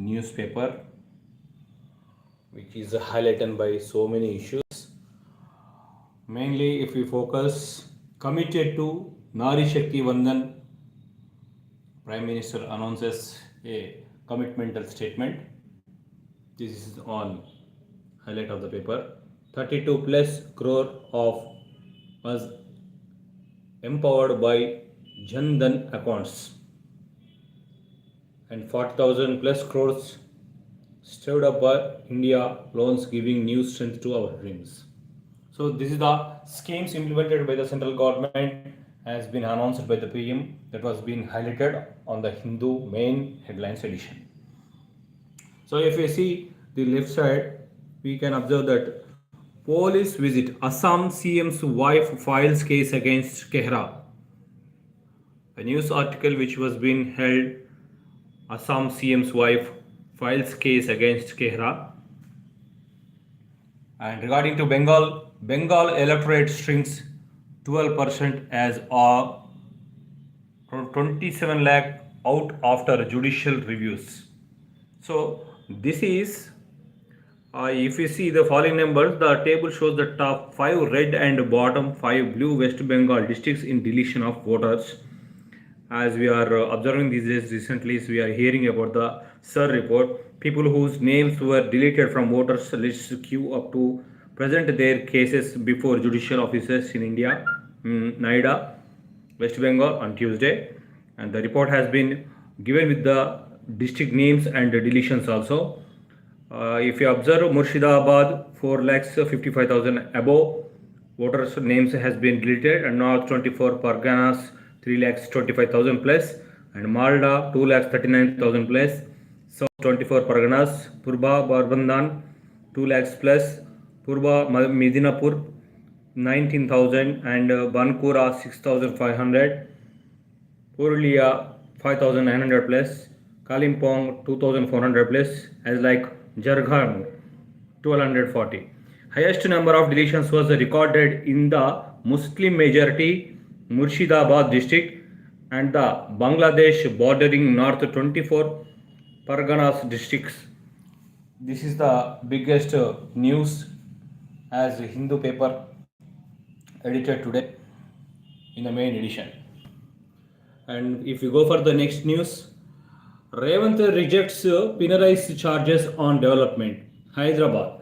newspaper, which is highlighted by so many issues. Mainly, if we focus, committed to Nari Shakti Vandan, Prime Minister announces a commitmental statement. This is on highlight of the paper. 32 plus crore of was empowered by Jan Dhan accounts, and 40,000 plus crores stirred up by India loans, giving new strength to our dreams. So this is the schemes implemented by the central government, has been announced by the PM, that was being highlighted on the Hindu main headlines edition. So if we see the left side, we can observe that police visit Assam CM's wife files case against Kehra. A news article which was being held, Assam CM's wife files case against Kehra. And regarding to Bengal, Bengal electorate shrinks 12% as 27 lakh out after judicial reviews. So this is, if you see the following numbers, the table shows the top 5 red and bottom 5 blue West Bengal districts in deletion of voters. As we are observing these days recently, we are hearing about the SIR report. People whose names were deleted from voters lists queue up to present their cases before judicial officers in India, Noida, West Bengal on Tuesday. And the report has been given with the district names and the deletions also. If you observe, Murshidabad 4,55,000 above voters names has been deleted, and North 24 Parganas 3,25,000 plus, and Malda 2,39,000 plus, South 24 Parganas, Purba Barbandhan 2 lakhs plus, Purba Medinapur 19,000, and Bankura 6,500, Purulia 5,900 plus, Kalimpong 2,400 plus, as like Jharkhand 1,240. Highest number of deletions was recorded in the Muslim majority Murshidabad district and the Bangladesh bordering North 24 Parganas districts. This is the biggest news as Hindu paper edited today in the main edition. And if you go for the next news, Revanth rejects Pinarai's charges on development, Hyderabad.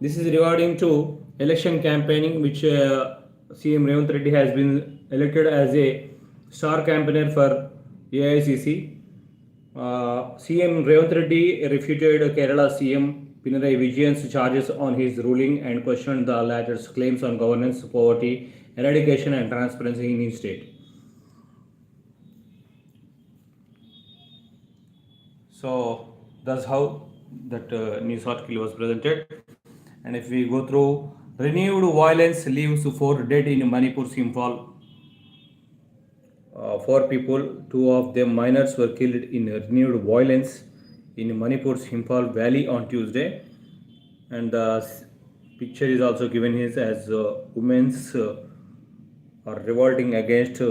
This is regarding to election campaigning, which CM Revanth Reddy has been elected as a star campaigner for AICC. CM Revanth Reddy refuted Kerala CM Pinarayi Vijayan's charges on his ruling and questioned the latter's claims on governance, poverty, eradication and transparency in his state. So that's how that news article was presented. And if we go through, renewed violence leaves 4 dead in Manipur's Imphal. 4 people, 2 of them minors, were killed in renewed violence in Manipur's Imphal Valley on Tuesday. And the picture is also given here as women's are revolting against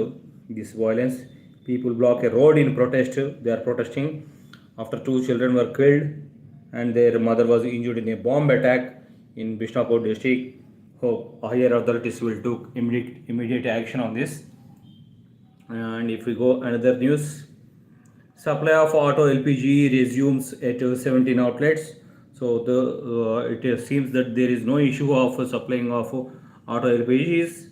this violence. People block a road in protest. They are protesting after 2 children were killed and their mother was injured in a bomb attack in Bishnapur district. Hope higher authorities will take immediate action on this. And if we go another news, supply of auto LPG resumes at 17 outlets. So it seems that there is no issue of supplying of auto LPGs.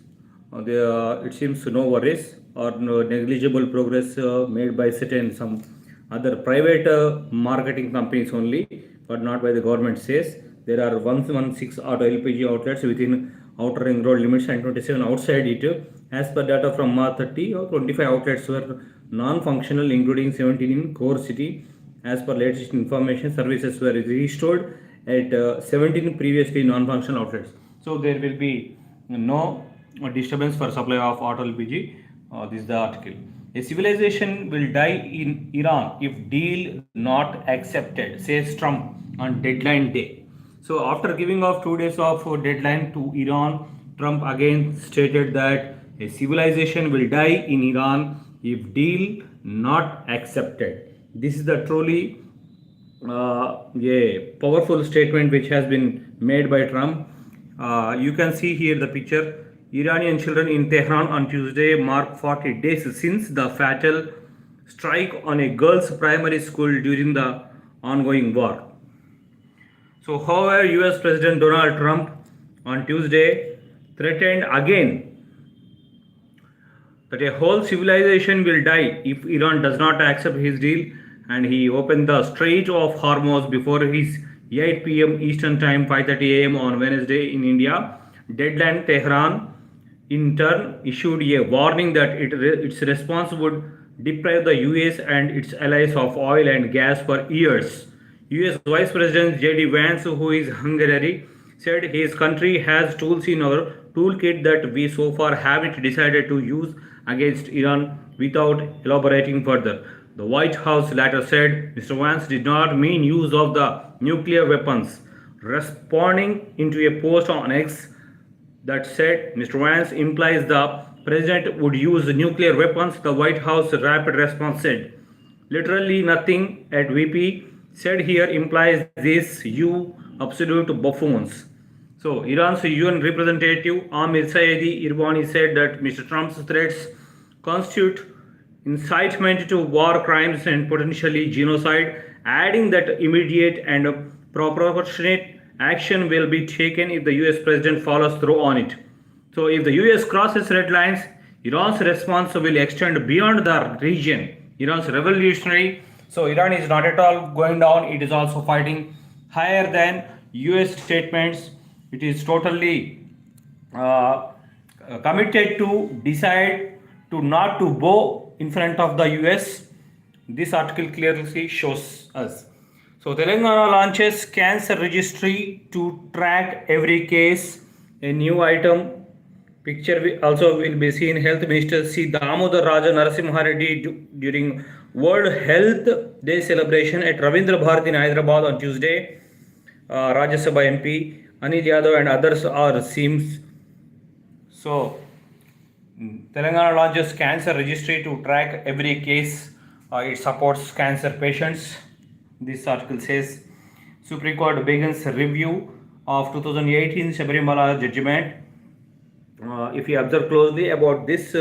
It seems no worries or no negligible progress made by certain some other private marketing companies only, but not by the government says. There are 116 auto LPG outlets within outer ring road limits and 27 outside it. As per data from March 30, 25 outlets were non-functional, including 17 in core city. As per latest information, services were restored at 17 previously non-functional outlets. So there will be no disturbance for supply of auto LPG. This is the article. A civilization will die in Iran if deal not accepted, says Trump on deadline day. So after giving off 2 days of deadline to Iran, Trump again stated that a civilization will die in Iran if deal not accepted. This is the truly a powerful statement which has been made by Trump. You can see here the picture. Iranian children in Tehran on Tuesday mark 40 days since the fatal strike on a girls' primary school during the ongoing war. So, however, US President Donald Trump on Tuesday threatened again that a whole civilization will die if Iran does not accept his deal, and he opened the Strait of Hormuz before his 8 p.m. Eastern Time, 5:30 a.m. on Wednesday in India deadline. Tehran, in turn, issued a warning that its response would deprive the US and its allies of oil and gas for years. US Vice President J.D. Vance, who is Hungary, said his country has tools in our toolkit that we so far haven't decided to use against Iran without elaborating further. The White House later said Mr. Vance did not mean use of the nuclear weapons. Responding into a post on X that said Mr. Vance implies the president would use nuclear weapons, the White House rapid response said, literally nothing at VP said here implies this, you absolute buffoons. So, Iran's UN representative Amir Saedi Irbani said that Mr. Trump's threats constitute incitement to war crimes and potentially genocide, adding that immediate and proportionate action will be taken if the US president follows through on it. So, if the US crosses red lines, Iran's response will extend beyond the region. Iran's revolutionary. So, Iran is not at all going down, it is also fighting higher than US statements. It is totally committed to decide to not to bow in front of the US. This article clearly shows us. So, Telangana launches cancer registry to track every case. A new item. Picture also will be seen. Health Minister C. Damodar Raja Narasimha Reddy during World Health Day celebration at Ravindra Bharati in Hyderabad on Tuesday. Rajya Sabha MP Anil Yadav and others are seems. So, Telangana launches cancer registry to track every case. It supports cancer patients. This article says Supreme Court begins review of 2018 Sabarimala judgment. If you observe closely about this,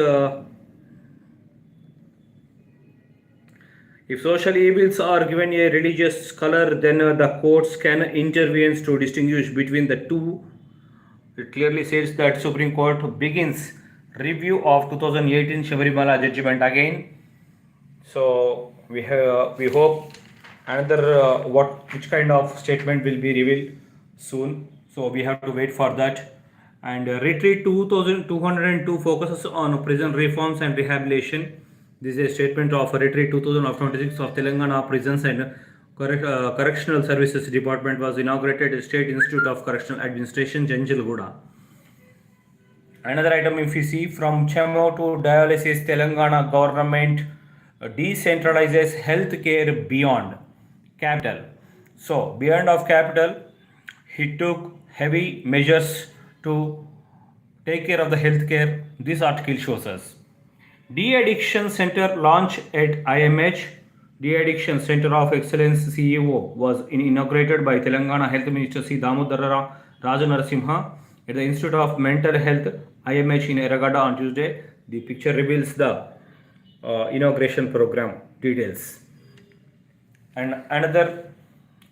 if social evils are given a religious color, then the courts can intervene to distinguish between the two. It clearly says that Supreme Court begins review of 2018 Sabarimala judgment again. So we hope another which kind of statement will be revealed soon. So we have to wait for that. And Retreat 2202 focuses on prison reforms and rehabilitation. This is a statement of Retreat 2026 of Telangana Prisons and Correctional Services Department was inaugurated at State Institute of Correctional Administration, Janjalgooda. Another item, if you see, from chemo to dialysis, Telangana government decentralizes healthcare beyond capital. So, beyond of capital, he took heavy measures to take care of the healthcare. This article shows us. De-Addiction Center launch at IMH. De-Addiction Center of Excellence CEO was inaugurated by Telangana Health Minister C. Damodar Raja Narasimha at the Institute of Mental Health IMH in Eragada on Tuesday. The picture reveals the inauguration program details. And another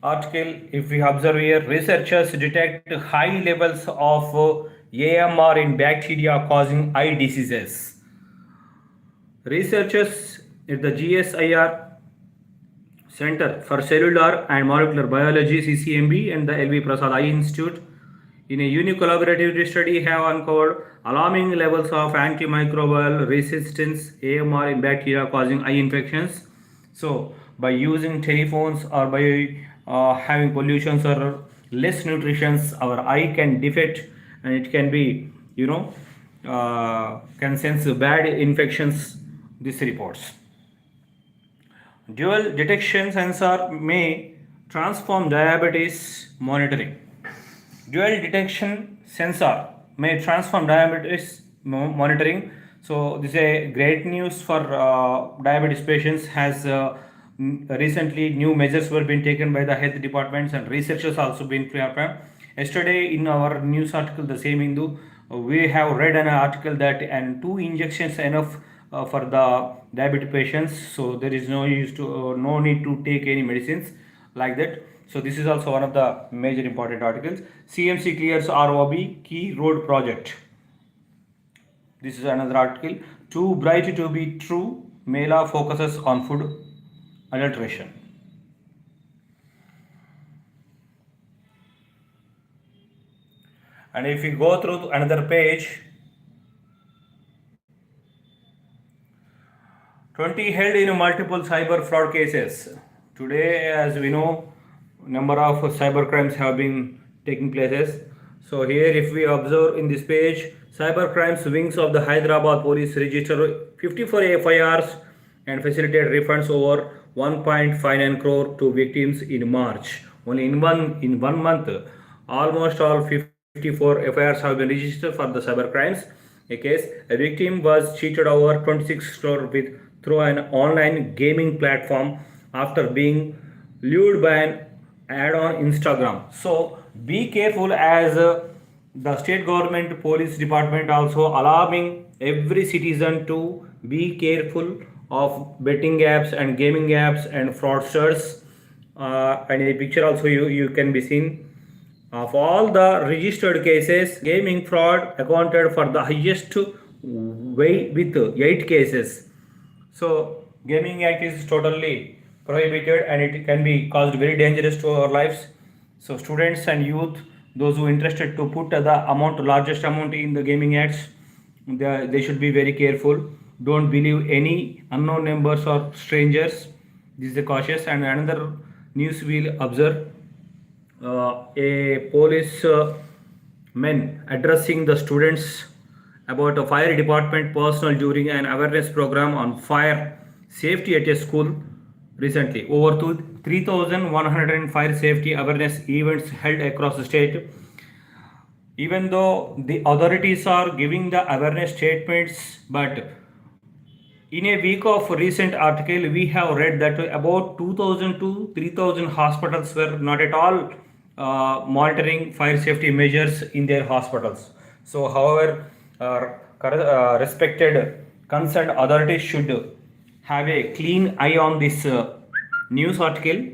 article, if we observe here, researchers detect high levels of AMR in bacteria causing eye diseases. Researchers at the GSIR Center for Cellular and Molecular Biology CCMB and the LV Prasad Eye Institute in a unique collaborative study have uncovered alarming levels of antimicrobial resistance AMR in bacteria causing eye infections. So by using telephones or by having pollutions or less nutrition, our eye can defect and it can be, can sense bad infections. This reports. Dual detection sensor may transform diabetes monitoring. Dual detection sensor may transform diabetes monitoring. So this is a great news for diabetes patients, as recently new measures were being taken by the health departments and researchers also been prepared. Yesterday in our news article, the same Hindu, we have read an article that and two injections enough for the diabetic patients, so there is no use to no need to take any medicines like that. So this is also one of the major important articles. CMC clears ROB key road project. This is another article. Too bright to be true. Mela focuses on food adulteration. And if we go through another page, 20 held in multiple cyber fraud cases. Today, as we know, number of cyber crimes have been taking places. So here, if we observe in this page, cyber crimes wings of the Hyderabad police register 54 FIRs and facilitate refunds over 1.59 crore to victims in March. Only in one month, almost all 54 FIRs have been registered for the cyber crimes. A case, a victim was cheated over 26 crore with through an online gaming platform after being lured by an ad on Instagram. So be careful, as the state government police department also alarming every citizen to be careful of betting apps and gaming apps and fraudsters. And a picture also you can be seen. Of all the registered cases, gaming fraud accounted for the highest weight with 8 cases. So gaming act is totally prohibited and it can be caused very dangerous to our lives. So students and youth, those who interested to put the largest amount in the gaming acts, they should be very careful. Don't believe any unknown numbers or strangers. This is the cautious. And another news we'll observe, a police men addressing the students about a fire department personnel during an awareness program on fire safety at a school recently. Over 3,100 fire safety awareness events held across the state. Even though the authorities are giving the awareness statements, but in a week of recent article, we have read that about 2,000 to 3,000 hospitals were not at all monitoring fire safety measures in their hospitals. So, however, respected concerned authorities should have a clean eye on this news article.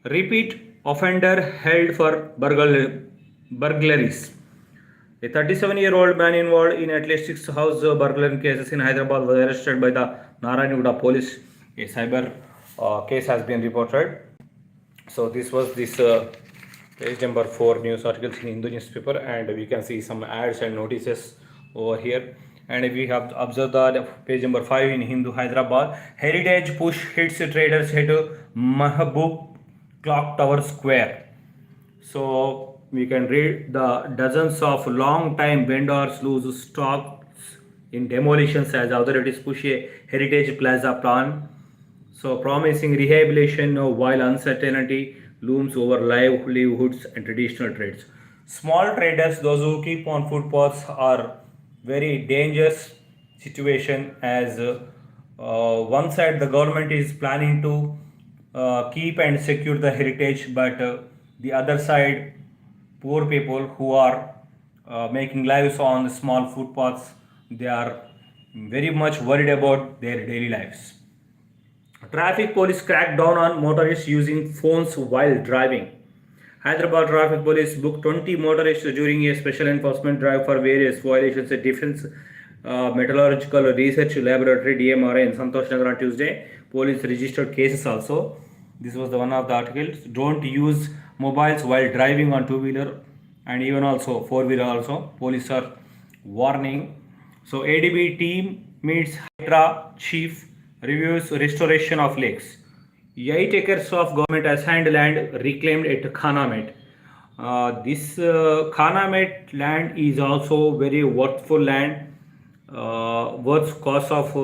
Repeat offender held for burglaries. A 37-year-old man involved in at least 6 house burglary cases in Hyderabad was arrested by the Narayanaguda police. A cyber case has been reported. So this was this page number 4 news articles in Hindu newspaper, and we can see some ads and notices over here. And we have observed that page number 5 in Hindu Hyderabad, heritage push hits traders hit Mahabub Clock Tower Square. So we can read the dozens of long time vendors lose stocks in demolitions as authorities push a heritage plaza plan. So promising rehabilitation while uncertainty looms over livelihoods and traditional trades. Small traders, those who keep on footpaths, are very dangerous situation, as one side the government is planning to keep and secure the heritage, but the other side poor people who are making lives on the small footpaths, they are very much worried about their daily lives. Traffic police crack down on motorists using phones while driving. Hyderabad Traffic Police booked 20 motorists during a special enforcement drive for various violations at Defense Metallurgical Research Laboratory DMRA in Santosh Nagar on Tuesday. Police registered cases also. This was the one of the articles. Don't use mobiles while driving on two-wheeler and even also four-wheeler also. Police are warning. So ADB team meets Hydra chief, reviews restoration of lakes. 8 acres of government assigned land reclaimed at Khanamet. This Khanamet land is also very worthful land, worth cost of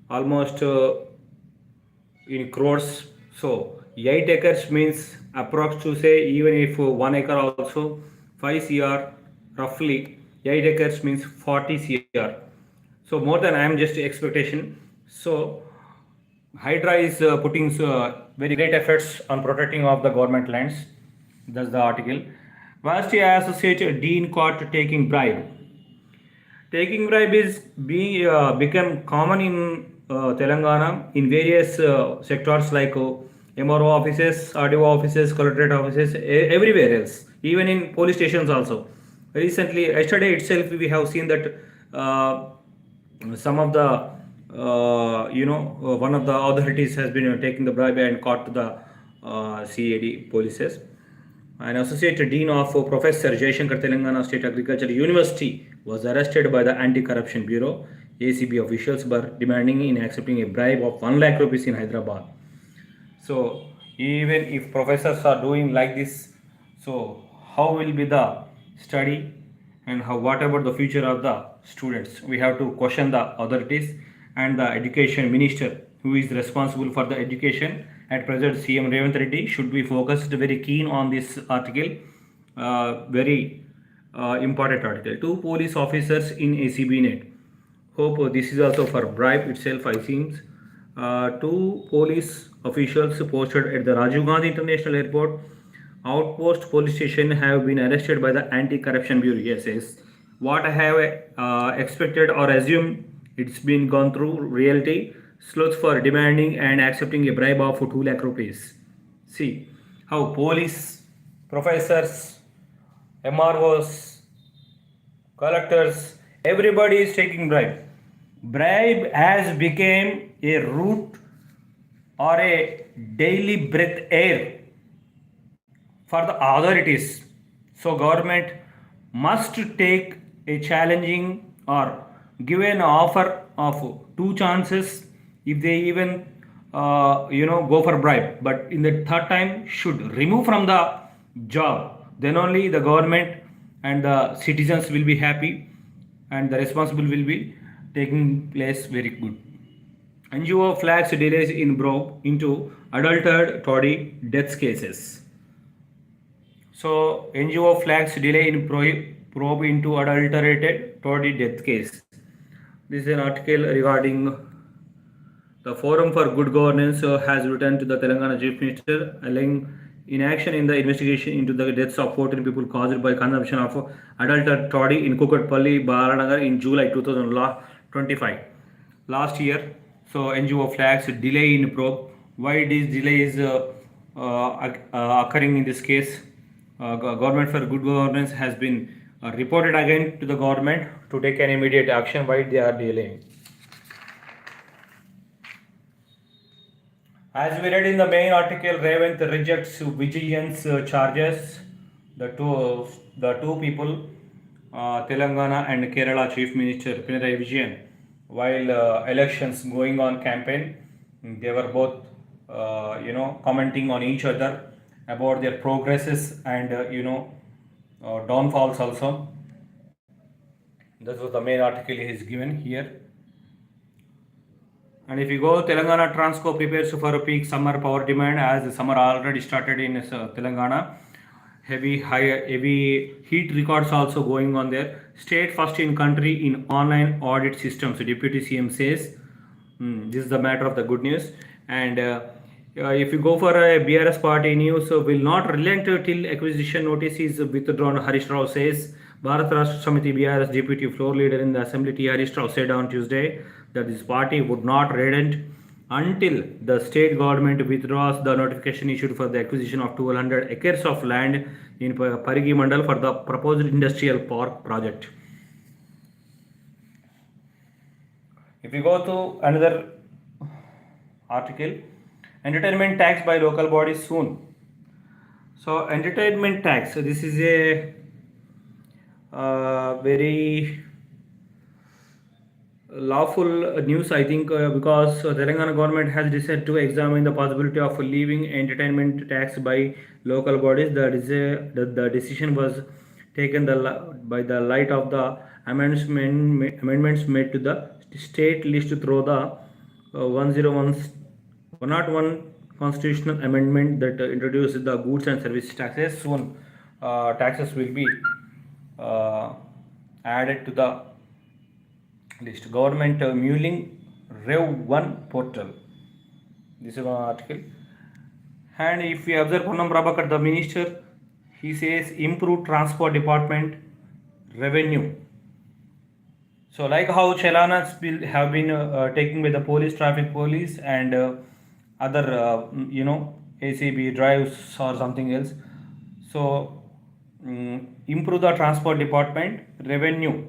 almost in crores. So 8 acres means approx to say, even if 1 acre also 5 cr roughly, 8 acres means 40 cr. So more than I am just expectation. So Hydra is putting very great efforts on protecting of the government lands. That's the article. Varsity Associate Dean caught taking bribe. Taking bribe is being become common in Telangana in various sectors like MRO offices, RDO offices, collectorate offices, everywhere else, even in police stations also. Recently, yesterday itself, we have seen that uh, some of the one of the authorities has been taking the bribe and caught the CAD polices. An associate dean of Professor Jaishankar Telangana State Agriculture University was arrested by the Anti-Corruption Bureau ACB officials for demanding in accepting a bribe of 1 lakh rupees in Hyderabad. So even if professors are doing like this, so how will be the study and how what about the future of the students? We have to question the authorities and the education minister who is responsible for the education at present. CM Revant Reddy should be focused very keen on this article. Very important article. Two police officers in ACB net. Hope this is also for bribe itself. I think two police officials posted at the Rajiv Gandhi International Airport outpost police station have been arrested by the Anti-Corruption Bureau. Yes, yes. What I have expected or assumed, it's been gone through reality. Sleuths for demanding and accepting a bribe of 2 lakh rupees. See how police, professors, MROs, collectors, everybody is taking bribe. Bribe has become a route or a daily breath air for the authorities. So government must take a challenging or give an offer of two chances if they even go for bribe. But in the third time should remove from the job. Then only the government and the citizens will be happy and the responsible will be taking place very good. NGO flags delays in probe into adulterated toddy death cases. So NGO flags delay in probe into adulterated toddy death case. This is an article regarding the Forum for Good Governance has written to the Telangana Chief Minister allaying inaction in the investigation into the deaths of 14 people caused by consumption of adulterated toddy in Kukatpalli, Balanagar in July 2025. Last year, so NGO flags delay in probe. Why this delay is occurring in this case? Government for Good Governance has been reported again to the government to take an immediate action. Why they are delaying? As we read in the main article, Revant rejects vigilance charges. The two people, Telangana and Kerala Chief Minister Pinarayi Vijayan, while elections going on campaign, they were both commenting on each other about their progresses and downfalls also. That was the main article is given here. And if you go, Telangana Transco prepares for a peak summer power demand as the summer already started in Telangana. Heavy heat records also going on there. State first in country in online audit systems. Deputy CM says, this is the matter of the good news. And if you go for a BRS party news, will not relent till acquisition notice is withdrawn. Harish Rao says. Bharat Rashtra Samiti BRS deputy floor leader in the assembly T. Harish Rao said on Tuesday that this party would not relent until the state government withdraws the notification issued for the acquisition of 1200 acres of land in Parigi Mandal for the proposed industrial park project. If we go to another article, entertainment tax by local bodies soon. So entertainment tax. So this is a very lawful news, I think, because Telangana government has decided to examine the possibility of leaving entertainment tax by local bodies. The decision was taken by the light of the amendments made to the state list through the 101 constitutional amendment that introduced the goods and services taxes. Soon taxes will be added to the list. Government mulling Rev 1 portal. This is one article. And if we observe Ponnam Prabhakar, the minister, he says improve transport department revenue. So like how Chalanas will have been taken by the police, traffic police, and other ACB drives or something else. So improve the transport department revenue.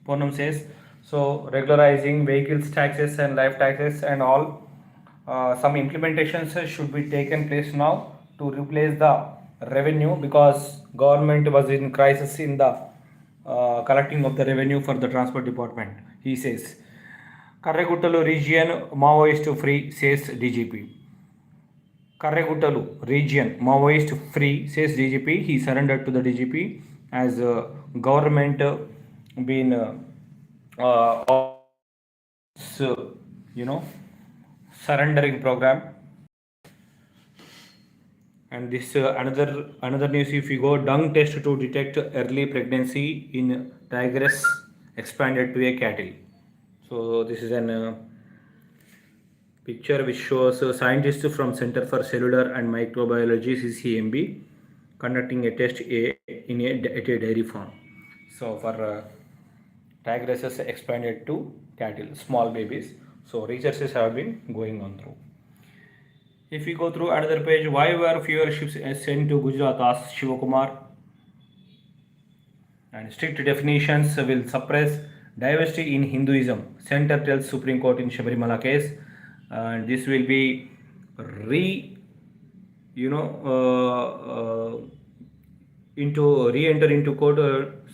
Ponam says so regularizing vehicles taxes and life taxes and all. Some implementations should be taken place now to replace the revenue because government was in crisis in the collecting of the revenue for the transport department. He says Karregutalu region Maoist free, says DGP. Karregutalu region Maoist free, says DGP. He surrendered to the DGP as government been surrendering program. And this another news, if you go, dung test to detect early pregnancy in tigress expanded to a cattle. So this is an picture which shows scientists from Center for Cellular and Microbiology CCMB conducting a test at a dairy farm. So for tigresses expanded to cattle, small babies. So researches have been going on through. If we go through another page, why were fewer ships sent to Gujarat, asks Shivakumar. And strict definitions will suppress diversity in Hinduism, Center tells Supreme Court in Shabarimala case. And this will be re-enter into court.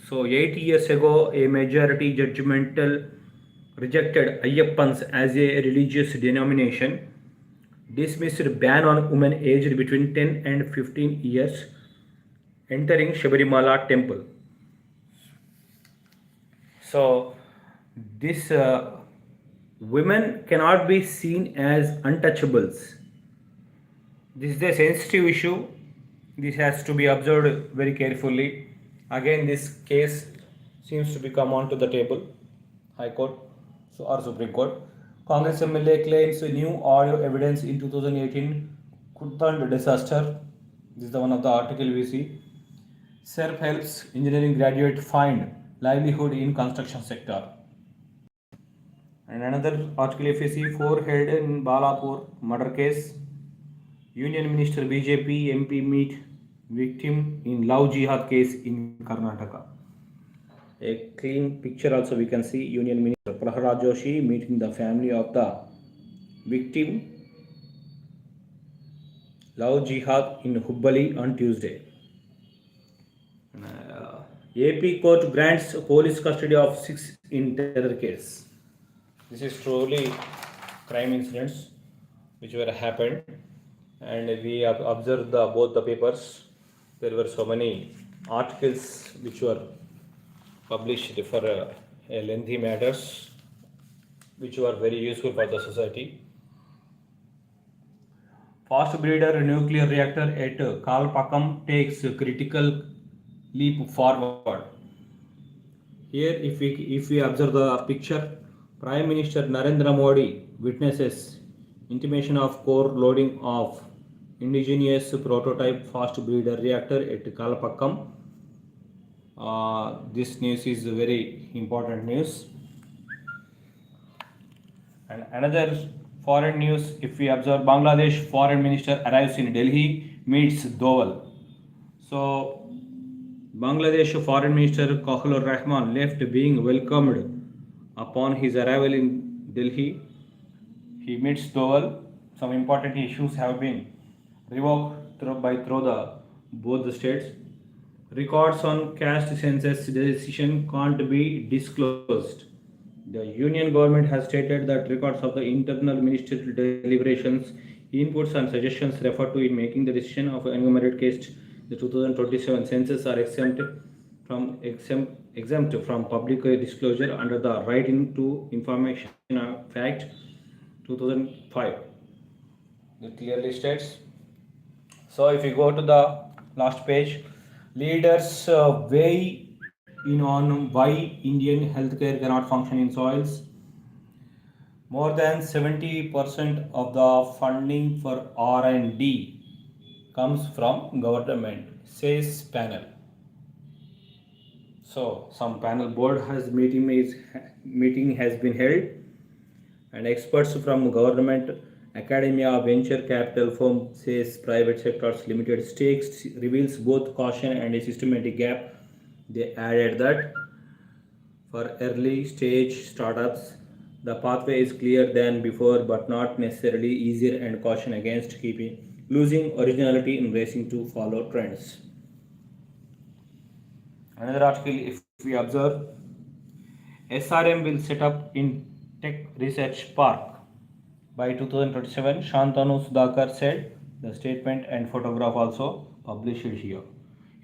So 8 years ago, a majority judgmental rejected Ayyappans as a religious denomination, dismissed ban on women aged between 10 and 15 years entering Shabarimala temple. So this women cannot be seen as untouchables. This is a sensitive issue. This has to be observed very carefully. Again, this case seems to be come onto the table, High Court or Supreme Court. Congress MLA claims new audio evidence in 2018 Kuttand disaster. This is the one of the article we see. SERP helps engineering graduate find livelihood in construction sector. And another article, if you see, 4 held in Balapur murder case. Union Minister BJP MP meet victim in love jihad case in Karnataka. A clean picture also we can see. Union Minister Prahlad Joshi meeting the family of the victim love jihad in Hubbali on Tuesday. AP court grants police custody of 6 in terror case. This is truly crime incidents which were happened, and we have observed both the papers. There were so many articles which were published for a lengthy matters which were very useful for the society. Fast breeder nuclear reactor at Kalpakkam takes critical leap forward. Here, if we observe the picture, Prime Minister Narendra Modi witnesses intimation of core loading of indigenous prototype fast breeder reactor at Kalpakkam. This news is very important news. And another foreign news, if we observe, Bangladesh foreign minister arrives in Delhi, meets Doval. So Bangladesh foreign minister Kahlur Rahman left being welcomed upon his arrival in Delhi. He meets Doval. Some important issues have been revoked through both the states. Records on caste census decision can't be disclosed. The union government has stated that records of the internal ministerial deliberations, inputs and suggestions referred to in making the decision of enumerated caste the 2027 census are exempt from public disclosure under the Right to Information Act 2005. It clearly states. So if you go to the last page, leaders weigh in on why Indian healthcare cannot function in soils. More than 70% of the funding for R&D comes from government, says panel. So some panel board has meeting has been held, and experts from government, academia, venture capital firm says private sector's limited stakes reveals both caution and a systematic gap. They added that for early stage startups, the pathway is clearer than before, but not necessarily easier, and caution against keeping losing originality in racing to follow trends. Another article, if we observe, SRM will set up in Tech Research Park by 2027, Shantanu Sudhakar said. The statement and photograph also published here.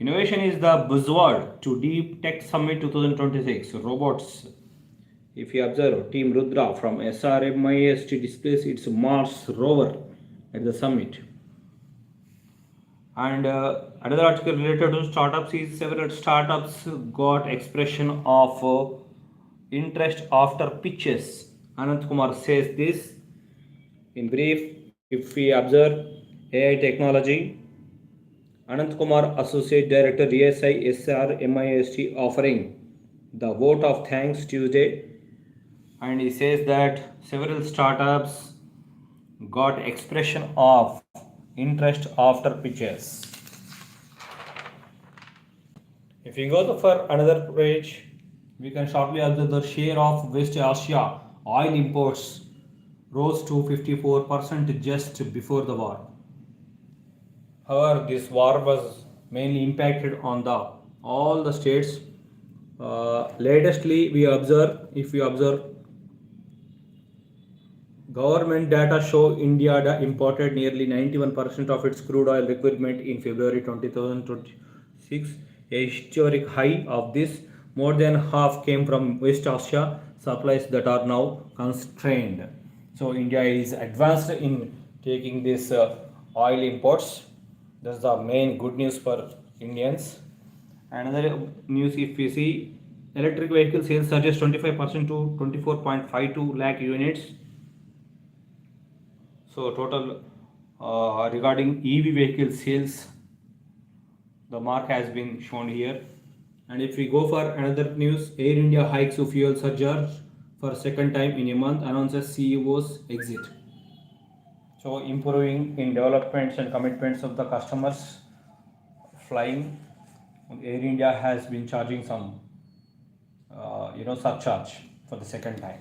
Innovation is the buzzword to Deep Tech Summit 2026. Robots. If you observe, Team Rudra from SRMIST displays its Mars rover at the summit. And another article related to startups is several startups got expression of interest after pitches. Anant Kumar says this. In brief, if we observe AI technology, Anant Kumar, Associate Director, ESI SRMIST, offering the vote of thanks Tuesday, and he says that several startups got expression of interest after pitches. If we go for another page, we can shortly observe the share of West Asia oil imports rose to 54% just before the war. However, this war was mainly impacted on all the states. Latestly, if we observe, government data show India imported nearly 91% of its crude oil requirement in February 2026, a historic high of this. More than half came from West Asia, supplies that are now constrained. So India is advanced in taking this oil imports. That's the main good news for Indians. Another news, if we see, electric vehicle sales surges 25% to 24.52 lakh units. So total regarding EV vehicle sales, the mark has been shown here. And if we go for another news, Air India hikes fuel surcharge for second time in a month, announces CEO's exit. So improving in developments and commitments of the customers flying, Air India has been charging some surcharge for the second time.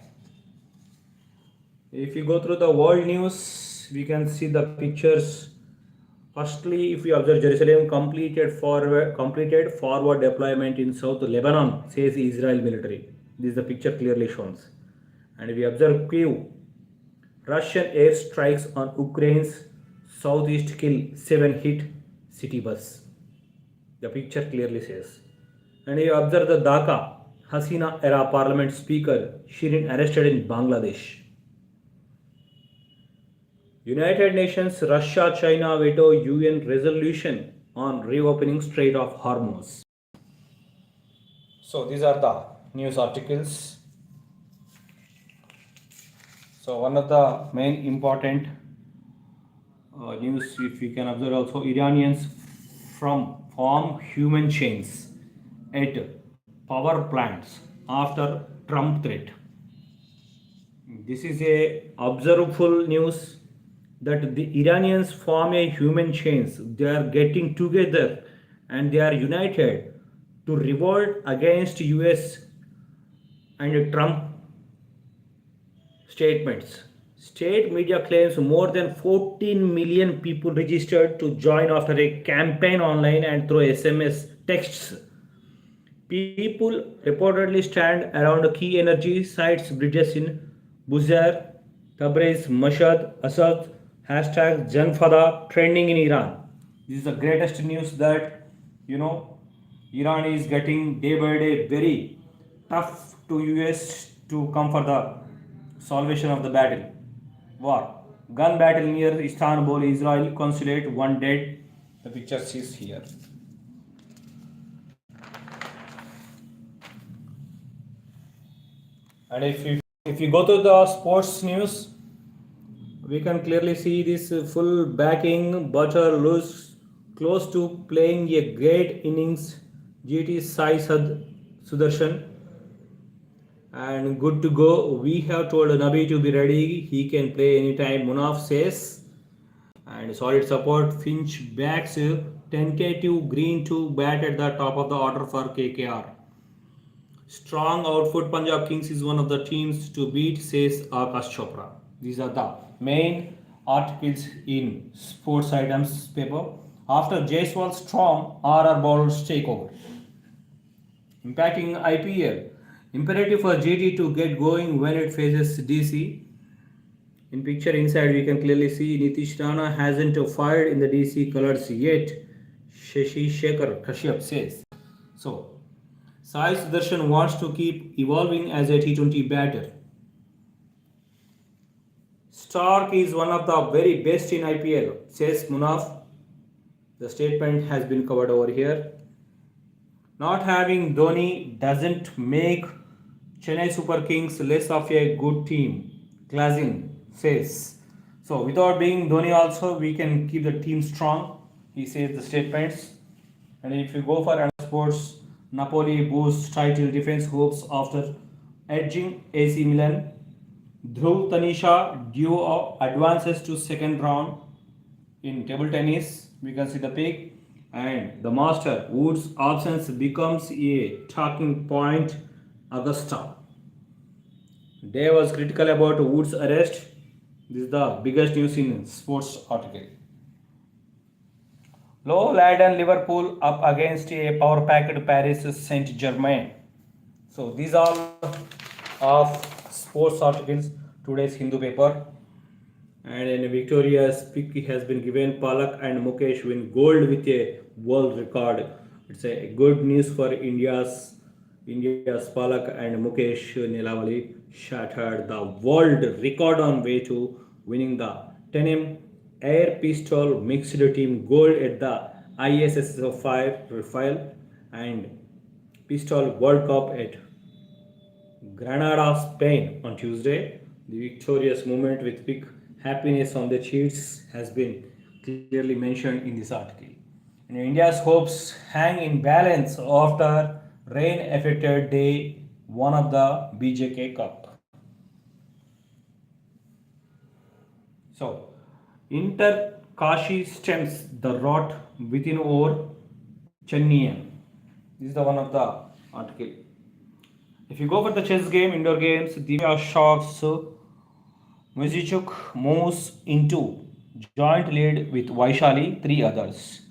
If you go through the world news, we can see the pictures. Firstly, if we observe, Jerusalem completed forward deployment in South Lebanon, says Israel military. This is the picture clearly shows. And we observe Kyiv, Russian airstrikes on Ukraine's southeast kill 7 hit city bus. The picture clearly says. And we observe the Dhaka, Hasina era parliament speaker Shirin arrested in Bangladesh. United Nations Russia-China veto UN resolution on reopening Strait of Hormuz. So these are the news articles. So one of the main important news, if we can observe also, Iranians form human chains at power plants after Trump threat. This is a observable news that the Iranians form a human chains. They are getting together and they are united to revolt against US and Trump statements. State media claims more than 14 million people registered to join after a campaign online and through SMS texts. People reportedly stand around key energy sites, bridges in Bushehr, Tabriz, Mashhad, Assad, hashtag Janfada trending in Iran. This is the greatest news that Iran is getting day by day very tough to US to come for the salvation of the battle. War. Gun battle near Istanbul, Israel consulate, 1 dead. The picture is here. And if you If you go to the sports news, we can clearly see this full backing. Butter lose close to playing a great innings. GT Sai Sudarshan and good to go. We have told Nabi to be ready. He can play anytime. Munaf says and solid support. Finch backs tentative green to bat at the top of the order for KKR. Strong output. Punjab Kings is one of the teams to beat, says Akash Chopra. These are the main articles in sports items paper. After Jaiswal's storm, RR bowlers take over. Impacting IPL. Imperative for GT to get going when it faces DC. In picture inside, we can clearly see Nitish Rana hasn't fired in the DC colors yet. Shashi Shekhar Kashyap says. So, Sai Sudarshan wants to keep evolving as a T20 batter. Stark is one of the very best in IPL, says Munaf. The statement has been covered over here. Not having Dhoni doesn't make Chennai Super Kings less of a good team, Glazin says. So, without being Dhoni also, we can keep the team strong, he says the statements. And if you go for another sports, Napoli boosts title defense hopes after edging AC Milan. Dhruv Tanisha duo advances to second round. In table tennis, we can see the pick. And the master Woods' absence becomes a talking point. Augusta. Day was critical about Woods' arrest. This is the biggest news in sports article. Low laden Liverpool up against a power packed Paris Saint Germain. So these are of sports articles today's Hindu paper. And in Victoria's pick has been given. Palak and Mukesh win gold with a world record. It's a good news for India's Palak and Mukesh Nilavali shattered the world record on way to winning the 10M air pistol mixed team gold at the ISSFI Rafale and Pistol World Cup at Granada, Spain on Tuesday. The victorious moment with big happiness on the cheeks has been clearly mentioned in this article. And India's hopes hang in balance after rain affected day one of the BJK Cup. So, Inter Kashi stems the rot within over Chennai. This is the one of the article. If you go for the chess game, indoor games, Divya shocks Muzichuk moves into joint lead with Vaishali, three others.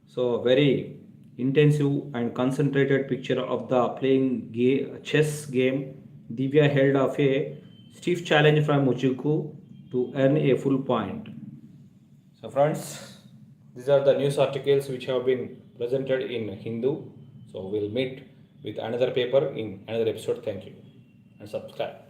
So very intensive and concentrated picture of the playing chess game. Divya held off a stiff challenge from Muzichuk to earn a full point. So friends, these are the news articles which have been presented in Hindu. So we'll meet with another paper in another episode. Thank you and subscribe.